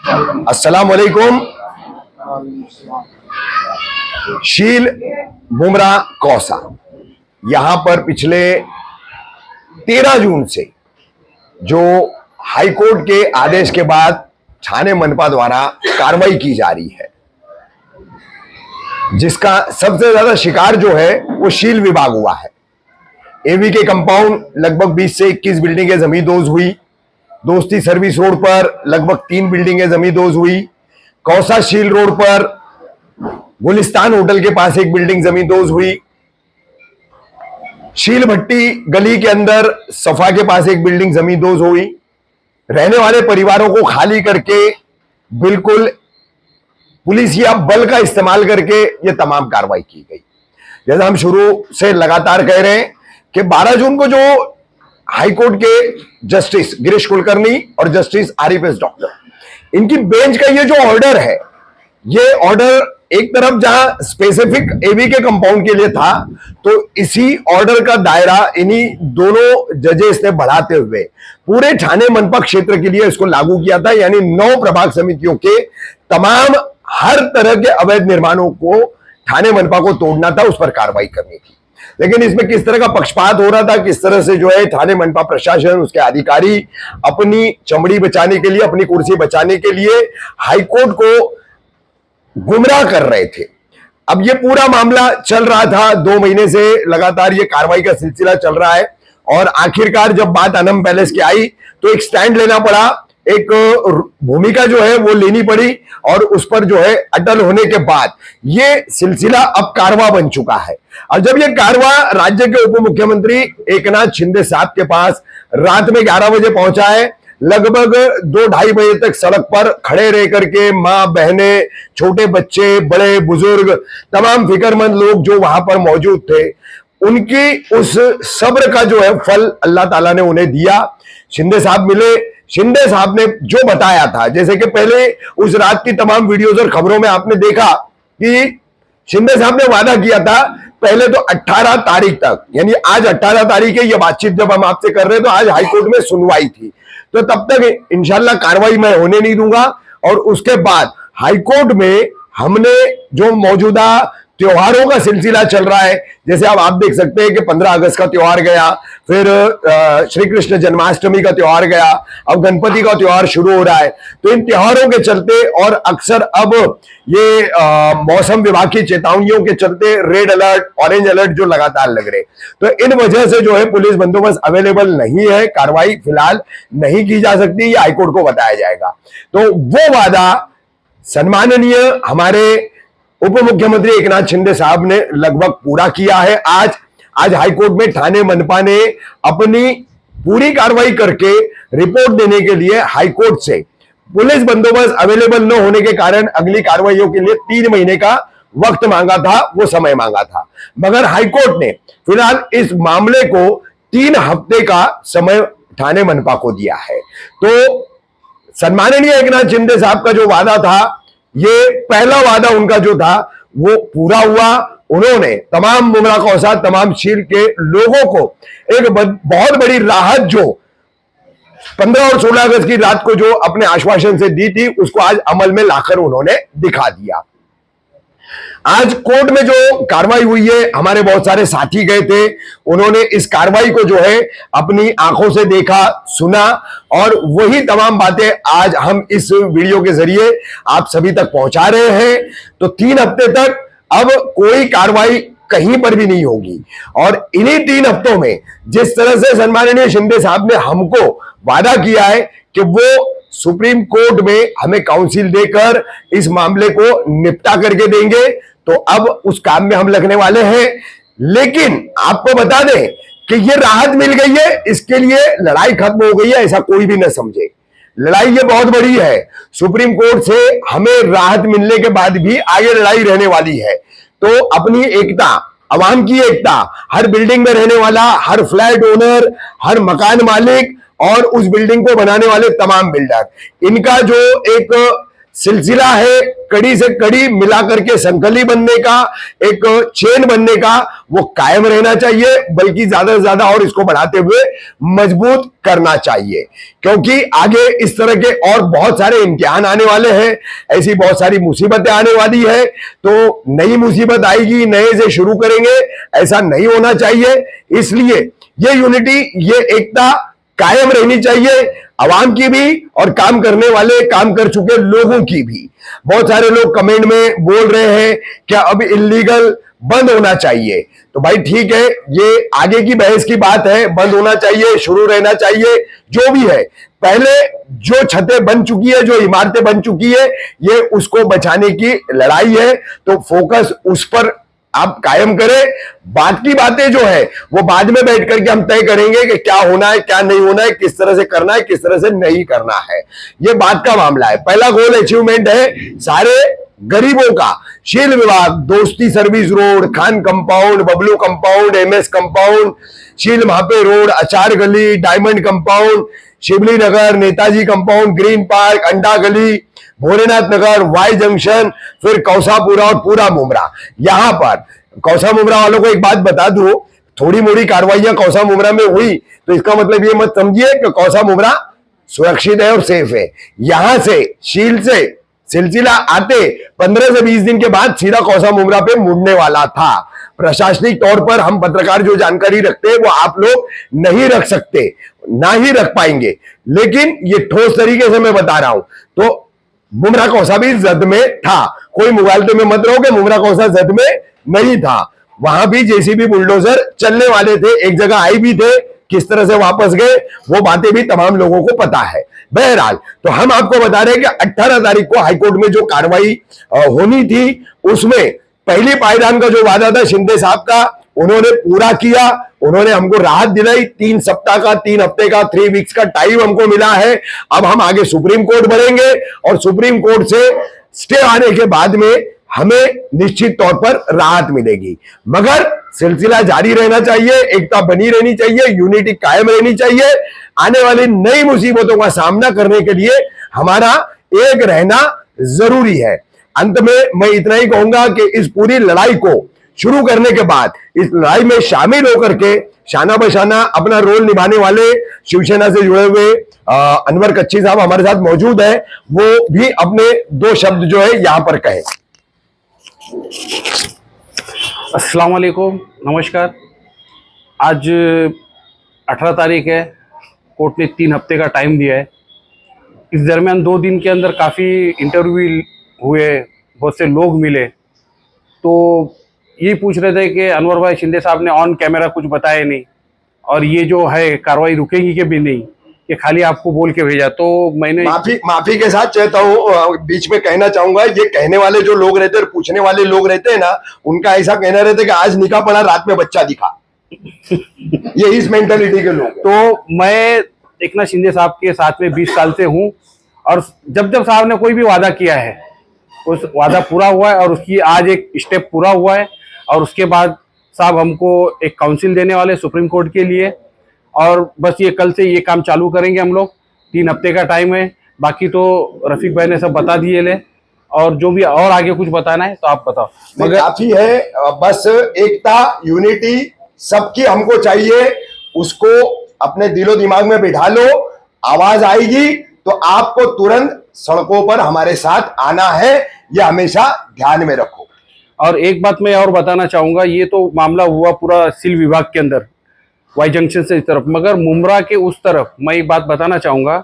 अस्सलाम वालेकुम। शील बुमरा कौसा, यहां पर पिछले 13 जून से जो हाईकोर्ट के आदेश के बाद थाने मनपा द्वारा कार्रवाई की जा रही है, जिसका सबसे ज्यादा शिकार जो है वो शील विभाग हुआ है। एवी के कंपाउंड लगभग 20 से 21 बिल्डिंगें जमींदोज हुई। दोस्ती सर्विस रोड पर लगभग 3 बिल्डिंगें जमींदोज हुई। कौसा शील रोड पर गुलिस्तान होटल के पास एक बिल्डिंग जमींदोज हुई। शील भट्टी गली के अंदर सफा के पास एक बिल्डिंग जमींदोज हुई। रहने वाले परिवारों को खाली करके बिल्कुल पुलिसिया बल का इस्तेमाल करके ये तमाम कार्रवाई की गई। जैसा हम शुरू से लगातार कह रहे हैं कि 12 जून को जो हाईकोर्ट के जस्टिस गिरीश कुलकर्णी और जस्टिस आरिफ एस डॉक्टर, इनकी बेंच का ये जो ऑर्डर है, ये ऑर्डर एक तरफ जहां स्पेसिफिक एवी के कंपाउंड के लिए था, तो इसी ऑर्डर का दायरा इन्हीं दोनों जजेस ने बढ़ाते हुए पूरे ठाणे मनपा क्षेत्र के लिए इसको लागू किया था। यानी 9 प्रभाग समितियों के तमाम हर तरह के अवैध निर्माणों को ठाणे मनपा को तोड़ना था, उस पर कार्रवाई करनी थी। लेकिन इसमें किस तरह का पक्षपात हो रहा था, किस तरह से जो है ठाणे मनपा प्रशासन, उसके अधिकारी अपनी चमड़ी बचाने के लिए, अपनी कुर्सी बचाने के लिए हाईकोर्ट को गुमराह कर रहे थे। अब ये पूरा मामला चल रहा था, 2 महीने से लगातार ये कार्रवाई का सिलसिला चल रहा है और आखिरकार जब बात अनम पैलेस की आई तो एक स्टैंड लेना पड़ा, एक भूमिका जो है वो लेनी पड़ी और उस पर जो है अटल होने के बाद ये सिलसिला अब कारवा बन चुका है। और जब ये कारवा राज्य के उप मुख्यमंत्री एकनाथ शिंदे साहब के पास रात में 11 बजे पहुंचा है, लगभग 2-2:30 बजे तक सड़क पर खड़े रह करके मां बहने, छोटे बच्चे, बड़े बुजुर्ग, तमाम फिक्रमंद लोग जो वहां पर मौजूद थे, उनकी उस सब्र का जो है फल अल्लाह ताला ने उन्हें दिया। शिंदे साहब मिले। शिंदे साहब ने जो बताया था, जैसे कि पहले उस रात की तमाम वीडियोज और खबरों में आपने देखा कि शिंदे साहब ने वादा किया था पहले तो 18 तारीख तक, यानी आज 18 तारीख है, ये बातचीत जब हम आपसे कर रहे हैं तो आज हाईकोर्ट में सुनवाई थी, तो तब तक इंशाल्लाह कार्रवाई मैं होने नहीं दूंगा। और उसके बाद हाईकोर्ट में हमने जो मौजूदा त्योहारों का सिलसिला चल रहा है, जैसे अब आप देख सकते हैं कि 15 अगस्त का त्योहार गया, फिर श्री कृष्ण जन्माष्टमी का त्योहार गया, अब गणपति का त्योहार शुरू हो रहा है। तो इन त्योहारों के चलते और अक्सर अब ये मौसम विभाग की चेतावनियों के चलते रेड अलर्ट, ऑरेंज अलर्ट जो लगातार लग रहे, तो इन वजह से जो है पुलिस बंदोबस्त अवेलेबल नहीं है, कार्रवाई फिलहाल नहीं की जा सकती, ये हाईकोर्ट को बताया जाएगा। तो वो वादा सम्माननीय हमारे उप मुख्यमंत्री एकनाथ शिंदे साहब ने लगभग पूरा किया है। आज हाईकोर्ट में ठाणे मनपा ने अपनी पूरी कार्रवाई करके रिपोर्ट देने के लिए हाईकोर्ट से पुलिस बंदोबस्त अवेलेबल न होने के कारण अगली कार्रवाइयों के लिए 3 महीने का वक्त मांगा था, वो समय मांगा था, मगर हाईकोर्ट ने फिलहाल इस मामले को 3 हफ्ते का समय ठाणे मनपा को दिया है। तो सम्माननीय एकनाथ शिंदे साहब का जो वादा था, ये पहला वादा उनका जो था वो पूरा हुआ। उन्होंने तमाम बुमरा कौसा, तमाम शील के लोगों को एक बहुत बड़ी राहत जो 15 और 16 अगस्त की रात को जो अपने आश्वासन से दी थी, उसको आज अमल में लाकर उन्होंने दिखा दिया। आज कोर्ट में जो कार्रवाई हुई है, हमारे बहुत सारे साथी गए थे, उन्होंने इस कार्रवाई को जो है अपनी आंखों से देखा, सुना और वही तमाम बातें आज हम इस वीडियो के जरिए आप सभी तक पहुंचा रहे हैं। तो 3 हफ्ते तक अब कोई कार्रवाई कहीं पर भी नहीं होगी और इन्हीं 3 हफ्तों में जिस तरह से सम्माननीय शिंदे साहब ने हमको वादा किया है कि वो सुप्रीम कोर्ट में हमें काउंसिल देकर इस मामले को निपटा करके देंगे, तो अब उस काम में हम लगने वाले हैं। लेकिन आपको बता दें कि ये राहत मिल गई है, इसके लिए लड़ाई खत्म हो गई है, ऐसा कोई भी न समझे। लड़ाई ये बहुत बड़ी है, सुप्रीम कोर्ट से हमें राहत मिलने के बाद भी आगे लड़ाई रहने वाली है। तो अपनी एकता, अवाम की एकता, हर बिल्डिंग में रहने वाला हर फ्लैट ओनर, हर मकान मालिक और उस बिल्डिंग को बनाने वाले तमाम बिल्डर, इनका जो एक सिलसिला है कड़ी से कड़ी मिला करके संकली बनने का, एक चेन बनने का, वो कायम रहना चाहिए, बल्कि ज्यादा से ज्यादा और इसको बढ़ाते हुए मजबूत करना चाहिए। क्योंकि आगे इस तरह के और बहुत सारे इम्तिहान आने वाले हैं, ऐसी बहुत सारी मुसीबतें आने वाली है, तो नई मुसीबत आएगी, नए से शुरू करेंगे, ऐसा नहीं होना चाहिए। इसलिए ये यूनिटी, ये एकता कायम रहनी चाहिए, आवाम की भी और काम करने वाले, काम कर चुके लोगों की भी। बहुत सारे लोग कमेंट में बोल रहे हैं क्या अब इल्लीगल बंद होना चाहिए, तो भाई ठीक है, ये आगे की बहस की बात है, बंद होना चाहिए, शुरू रहना चाहिए, जो भी है। पहले जो छतें बन चुकी है, जो इमारतें बन चुकी है, ये उसको बचाने की लड़ाई है, तो फोकस उस पर आप कायम करें। बात की बातें जो है वो बाद में बैठ करके हम तय करेंगे कि क्या होना है, क्या नहीं होना है, किस तरह से करना है, किस तरह से नहीं करना है, ये बात का मामला है। पहला गोल अचीवमेंट है सारे गरीबों का। शील विभाग, दोस्ती service road, Khan compound, Bablu compound, MS compound, शील महापे रोड, अचार गली, डायमंड कंपाउंड, शिवली नगर, नेताजी कंपाउंड, ग्रीन पार्क, अंडा गली, भोलेनाथ नगर, वाई जंक्शन, फिर कौसापुरा और पूरा मुमरा। यहां पर कौसा मुमरा वालों को एक बात बता दूं, थोड़ी मोड़ी कार्रवाइयां कौसा मुमरा में हुई तो इसका मतलब ये मत समझिए कि कौसा मुमरा सुरक्षित है और सेफ है। यहां से शील से सिलसिला आते 15 से 20 दिन के बाद सीधा कौसा मुमरा पे मुड़ने वाला था। प्रशासनिक तौर पर हम पत्रकार जो जानकारी रखते हैं वो आप लोग नहीं रख सकते, ना ही रख पाएंगे, लेकिन ये ठोस तरीके से मैं बता रहा हूं। तो मुमरा कौसा भी जद में था, कोई मुगालते में मत रहो कि मुमरा कौसा जद में नहीं था। वहां भी जेसीबी बुलडोजर चलने वाले थे, एक जगह आई भी थे, किस तरह से वापस गए वो बातें भी तमाम लोगों को पता है। बहरहाल तो हम आपको बता रहे हैं कि 18 तारीख को हाईकोर्ट में जो कार्रवाई होनी थी उसमें पहली पायदान का जो वादा था शिंदे साहब का, उन्होंने पूरा किया। उन्होंने हमको राहत दिलाई, 3 सप्ताह का, 3 हफ्ते का, 3 वीक्स का टाइम हमको मिला है। अब हम आगे सुप्रीम कोर्ट बढ़ेंगे और सुप्रीम कोर्ट से स्टे आने के बाद में हमें निश्चित तौर पर राहत मिलेगी। मगर सिलसिला जारी रहना चाहिए, एकता बनी रहनी चाहिए, यूनिटी कायम रहनी चाहिए। आने वाली नई मुसीबतों का सामना करने के लिए हमारा एक रहना जरूरी है। अंत में मैं इतना ही कहूंगा कि इस पूरी लड़ाई को शुरू करने के बाद इस लड़ाई में शामिल होकर के शाना बशाना अपना रोल निभाने वाले शिवसेना से जुड़े हुए अनवर कच्ची साहब हमारे साथ मौजूद है, वो भी अपने 2 शब्द जो है यहां पर कहें। अस्सलाम वालेकुम, नमस्कार। आज 18 तारीख है, कोर्ट ने 3 हफ्ते का टाइम दिया है। इस दरमियान 2 दिन के अंदर काफ़ी इंटरव्यू हुए, बहुत से लोग मिले, तो ये पूछ रहे थे कि अनवर भाई शिंदे साहब ने ऑन कैमरा कुछ बताया नहीं और ये जो है कार्रवाई रुकेगी कि भी नहीं, ये खाली आपको बोल के भेजा। तो मैंने माफी के साथ चाहता हूँ, बीच में कहना चाहूंगा, ये कहने वाले जो लोग रहते हैं और पूछने वाले लोग रहते हैं ना, उनका ऐसा कहना रहता है कि आज निकाह पड़ा, रात में बच्चा दिखा। ये इस मेंटालिटी के लोग। तो मैं एकनाथ शिंदे साहब के साथ में 20 साल से हूँ और जब जब साहब ने कोई भी वादा किया है उस वादा पूरा हुआ है और उसकी आज एक स्टेप पूरा हुआ है। और उसके बाद साहब हमको एक काउंसिल देने वाले सुप्रीम कोर्ट के लिए, और बस ये कल से ये काम चालू करेंगे हम लोग। 3 हफ्ते का टाइम है, बाकी तो रफीक भाई ने सब बता दिए ले, और जो भी और आगे कुछ बताना है तो आप बताओ। मगर काफी है, बस एकता यूनिटी सबकी हमको चाहिए, उसको अपने दिलो दिमाग में बिठा लो। आवाज आएगी तो आपको तुरंत सड़कों पर हमारे साथ आना है, यह हमेशा ध्यान में रखो। और एक बात मैं और बताना चाहूंगा, ये तो मामला हुआ पूरा सिल विभाग के अंदर वाई जंक्शन से इस तरफ, मगर मुमरा के उस तरफ मैं एक बात बताना चाहूंगा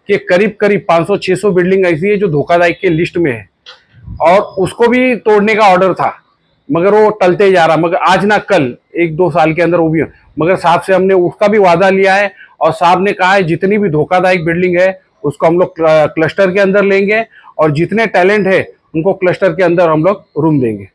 कि करीब करीब 500-600 बिल्डिंग ऐसी है जो धोखाधड़ी के लिस्ट में है और उसको भी तोड़ने का ऑर्डर था, मगर वो टलते जा रहा। मगर आज ना कल 1-2 साल के अंदर वो भी, मगर साहब से हमने उसका भी वादा लिया है और साहब ने कहा है जितनी भी धोखाधड़ी बिल्डिंग है उसको हम लोग क्लस्टर के अंदर लेंगे और जितने टैलेंट है उनको क्लस्टर के अंदर हम लोग रूम देंगे।